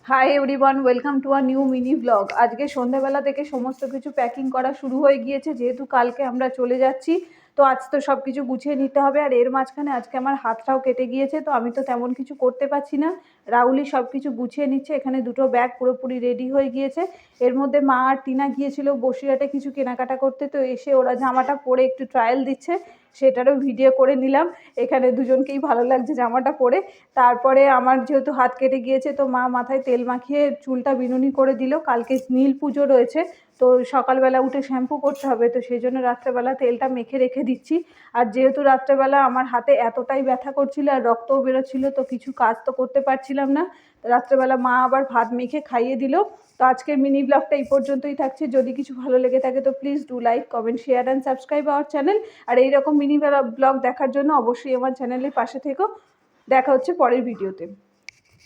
Hi everyone, welcome to a new mini blog. আজকে সন্ধ্যাবেলা থেকে সমস্ত কিছু প্যাকিং করা শুরু হয়ে গিয়েছে, যেহেতু কালকে আমরা চলে যাচ্ছি। তো আজ তো সব কিছু গুছিয়ে নিতে হবে। আর এর মাঝখানে আজকে আমার হাতটাও কেটে গিয়েছে, তো আমি তো তেমন কিছু করতে পারছি না। রাহুলই সব কিছু গুছিয়ে নিচ্ছে। এখানে দুটো ব্যাগ পুরোপুরি রেডি হয়ে গিয়েছে। এর মধ্যে মা আর টিনা গিয়েছিল বসিরহাটে কিছু কেনাকাটা করতে, তো এসে ওরা জামাটা পরে একটু ট্রায়াল দিচ্ছে, সেটারও ভিডিও করে নিলাম। এখানে দুজনকেই ভালো লাগছে জামাটা পরে। তারপরে আমার যেহেতু হাত কেটে গিয়েছে, তো মা মাথায় তেল মাখিয়ে চুলটা বিনুনি করে দিল। কালকে নীল পুজো রয়েছে, তো সকালবেলা উঠে শ্যাম্পু করতে হবে, তো সেই জন্য রাত্রেবেলা তেলটা মেখে রেখে দিচ্ছি। আর যেহেতু রাত্রেবেলা আমার হাতে এতটাই ব্যথা করছিল আর রক্তও বেরোচ্ছিল, তো কিছু কাজ তো করতে পারছিলাম না। রাত্রেবেলা মা আবার ভাত মেখে খাইয়ে দিল। তো আজকের মিনি ব্লগটা এই পর্যন্তই থাকছে। যদি কিছু ভালো লেগে থাকে তো please do like, comment, share and subscribe our channel. আর এইরকম মিনি ব্লগ দেখার জন্য অবশ্যই আমার চ্যানেলের পাশে থেকো। দেখা হচ্ছে পরের ভিডিওতে।